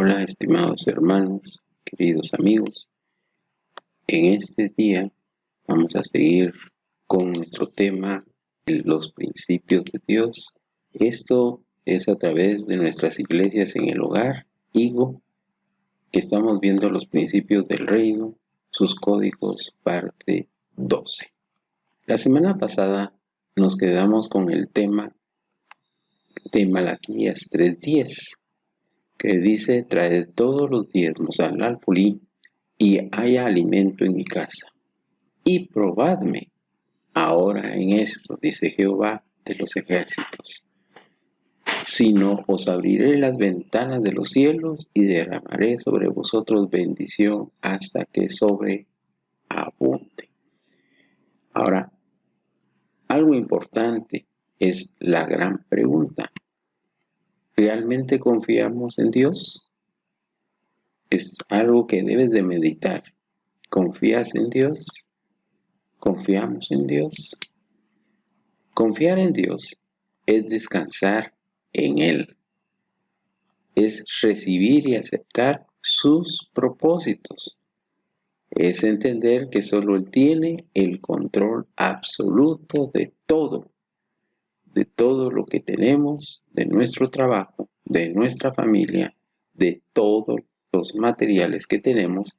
Hola, estimados hermanos, queridos amigos. En este día vamos a seguir con nuestro tema, los principios de Dios. Esto es a través de nuestras iglesias en el hogar, IGO, que estamos viendo los principios del reino, sus códigos, parte 12. La semana pasada nos quedamos con el tema de Malaquías 3:10. Que dice: traed todos los diezmos al alfolí, y haya alimento en mi casa. Y probadme ahora en esto, dice Jehová de los ejércitos. Si no, os abriré las ventanas de los cielos y derramaré sobre vosotros bendición hasta que sobreabunde. Ahora, algo importante es la gran pregunta. ¿Realmente confiamos en Dios? Es algo que debes de meditar. ¿Confías en Dios? ¿Confiamos en Dios? Confiar en Dios es descansar en Él. Es recibir y aceptar sus propósitos. Es entender que solo Él tiene el control absoluto de todo lo que tenemos, de nuestro trabajo, de nuestra familia, de todos los materiales que tenemos,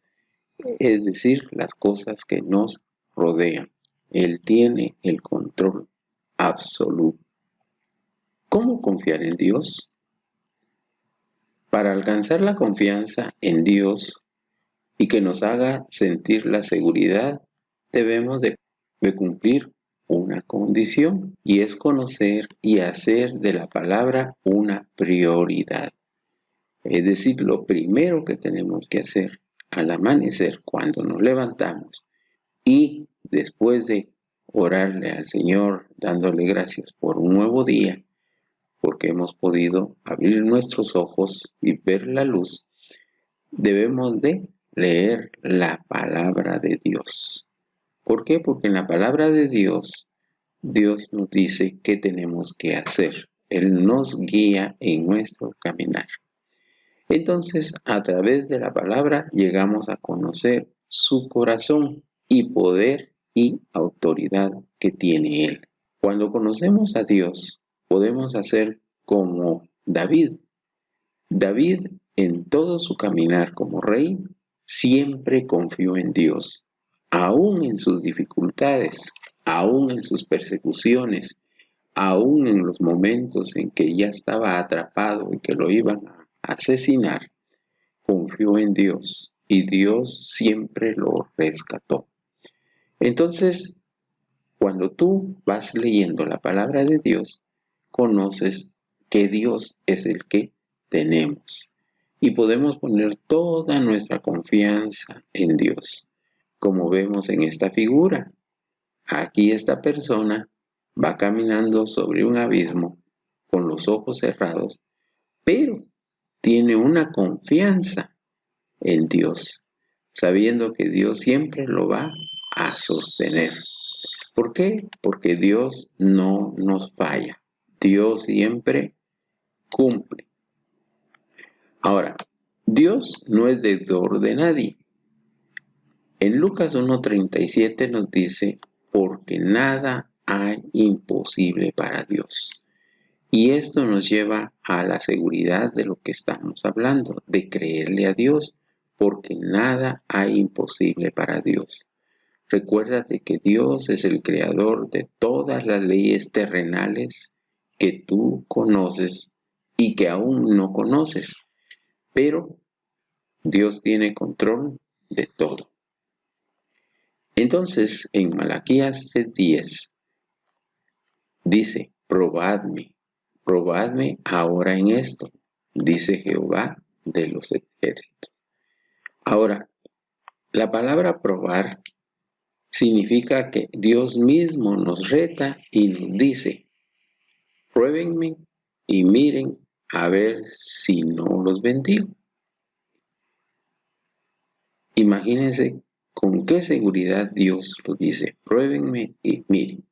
es decir, las cosas que nos rodean. Él tiene el control absoluto. ¿Cómo confiar en Dios? Para alcanzar la confianza en Dios y que nos haga sentir la seguridad, debemos de cumplir una condición, y es conocer y hacer de la palabra una prioridad. Es decir, lo primero que tenemos que hacer al amanecer, cuando nos levantamos, y después de orarle al Señor, dándole gracias por un nuevo día, porque hemos podido abrir nuestros ojos y ver la luz, debemos de leer la palabra de Dios. ¿Por qué? Porque en la palabra de Dios, Dios nos dice qué tenemos que hacer. Él nos guía en nuestro caminar. Entonces, a través de la palabra llegamos a conocer su corazón y poder y autoridad que tiene Él. Cuando conocemos a Dios, podemos hacer como David. David, en todo su caminar como rey, siempre confió en Dios, aún en sus dificultades, aún en sus persecuciones, aún en los momentos en que ya estaba atrapado y que lo iban a asesinar. Confió en Dios y Dios siempre lo rescató. Entonces, cuando tú vas leyendo la palabra de Dios, conoces que Dios es el que tenemos y podemos poner toda nuestra confianza en Dios. Como vemos en esta figura, aquí esta persona va caminando sobre un abismo con los ojos cerrados, pero tiene una confianza en Dios, sabiendo que Dios siempre lo va a sostener. ¿Por qué? Porque Dios no nos falla. Dios siempre cumple. Ahora, Dios no es deudor de nadie. En Lucas 1:37 nos dice: porque nada hay imposible para Dios. Y esto nos lleva a la seguridad de lo que estamos hablando, de creerle a Dios, porque nada hay imposible para Dios. Recuérdate que Dios es el creador de todas las leyes terrenales que tú conoces y que aún no conoces, pero Dios tiene control de todo. Entonces, en Malaquías 3:10 dice: probadme ahora en esto, dice Jehová de los ejércitos. Ahora, la palabra probar significa que Dios mismo nos reta y nos dice: pruébenme y miren a ver si no los bendigo. Imagínense con qué seguridad Dios lo dice: pruébenme y miren.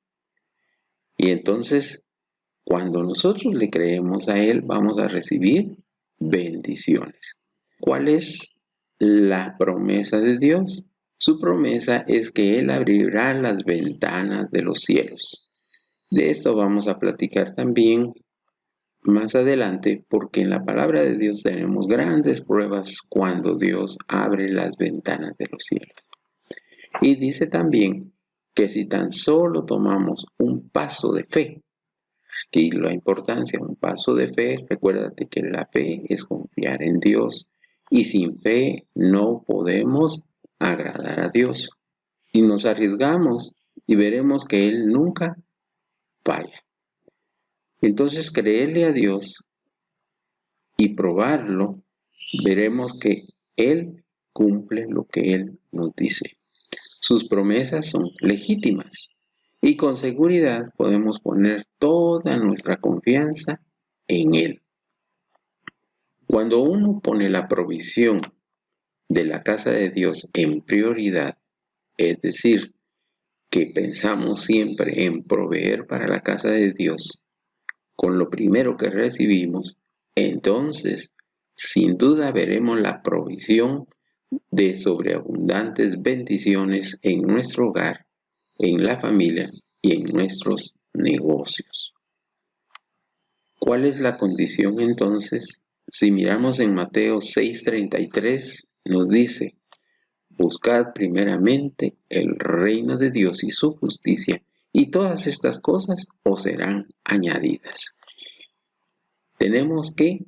Y entonces, cuando nosotros le creemos a Él, vamos a recibir bendiciones. ¿cuál es la promesa de Dios? Su promesa es que Él abrirá las ventanas de los cielos. De esto vamos a platicar también más adelante, porque en la palabra de Dios tenemos grandes pruebas cuando Dios abre las ventanas de los cielos. Y dice también que si tan solo tomamos un paso de fe, aquí la importancia, un paso de fe, recuérdate que la fe es confiar en Dios y sin fe no podemos agradar a Dios. Y nos arriesgamos y veremos que Él nunca falla. Entonces creerle a Dios y probarlo, veremos que Él cumple lo que Él nos dice. Sus promesas son legítimas y con seguridad podemos poner toda nuestra confianza en Él. Cuando uno pone la provisión de la casa de Dios en prioridad, es decir, que pensamos siempre en proveer para la casa de Dios con lo primero que recibimos, entonces sin duda veremos la provisión de sobreabundantes bendiciones en nuestro hogar, en la familia y en nuestros negocios. ¿Cuál es la condición entonces? Si miramos en Mateo 6:33, nos dice: buscad primeramente el reino de Dios y su justicia, y todas estas cosas os serán añadidas. Tenemos que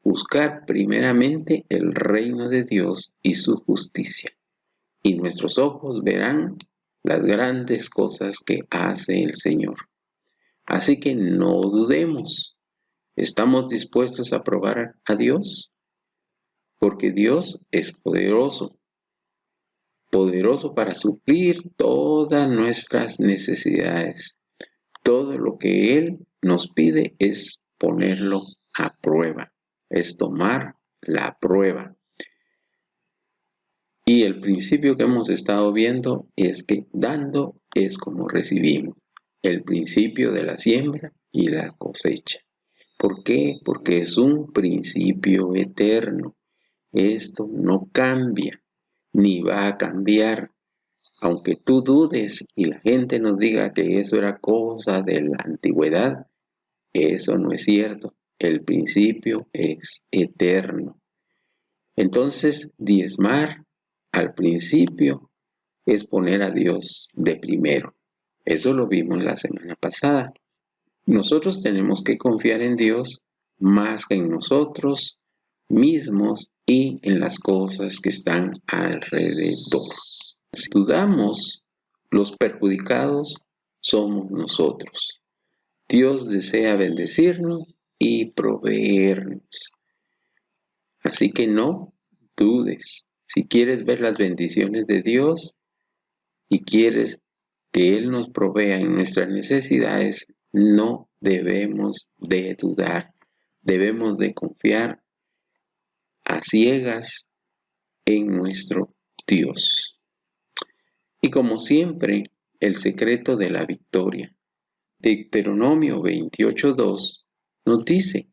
buscar primeramente el reino de Dios y su justicia, y nuestros ojos verán las grandes cosas que hace el Señor. Así que no dudemos. ¿Estamos dispuestos a probar a Dios? Porque Dios es poderoso para suplir todas nuestras necesidades. Todo lo que Él nos pide es ponerlo a prueba, es tomar la prueba. Y el principio que hemos estado viendo es que dando es como recibimos. El principio de la siembra y la cosecha. ¿Por qué? Porque es un principio eterno. Esto no cambia, ni va a cambiar. Aunque tú dudes y la gente nos diga que eso era cosa de la antigüedad, eso no es cierto. El principio es eterno. Entonces, diezmar al principio es poner a Dios de primero. Eso lo vimos la semana pasada. Nosotros tenemos que confiar en Dios más que en nosotros mismos y en las cosas que están alrededor. Si dudamos, los perjudicados somos nosotros. Dios desea bendecirnos y proveernos. Así que no dudes. Si quieres ver las bendiciones de Dios y quieres que Él nos provea en nuestras necesidades, no debemos de dudar. Debemos de confiar a ciegas en nuestro Dios. Y como siempre, el secreto de la victoria. Deuteronomio 28:2 nos dice: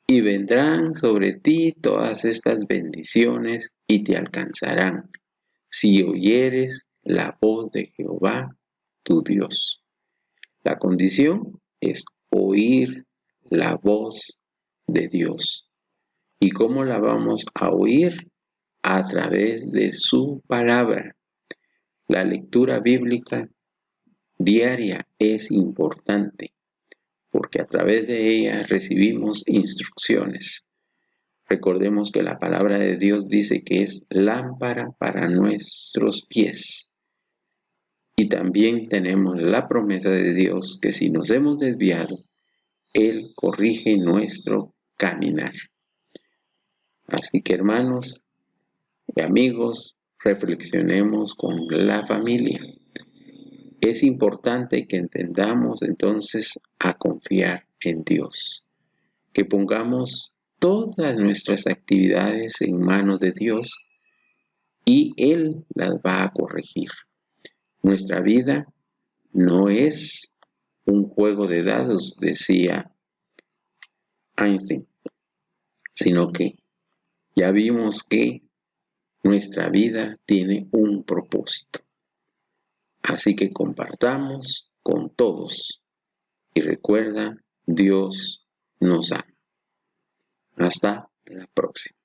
y vendrán sobre ti todas estas bendiciones y te alcanzarán, si oyeres la voz de Jehová, tu Dios. La condición es oír la voz de Dios. ¿Y cómo la vamos a oír? A través de su palabra. La lectura bíblica diaria es importante, porque a través de ella recibimos instrucciones. Recordemos que la palabra de Dios dice que es lámpara para nuestros pies. Y también tenemos la promesa de Dios que si nos hemos desviado, Él corrige nuestro caminar. Así que hermanos y amigos, reflexionemos con la familia. Es importante que entendamos entonces a confiar en Dios, que pongamos todas nuestras actividades en manos de Dios y Él las va a corregir. Nuestra vida no es un juego de dados, decía Einstein, sino que Ya vimos que nuestra vida tiene un propósito. Así que compartamos con todos. Y recuerda, Dios nos ama. Hasta la próxima.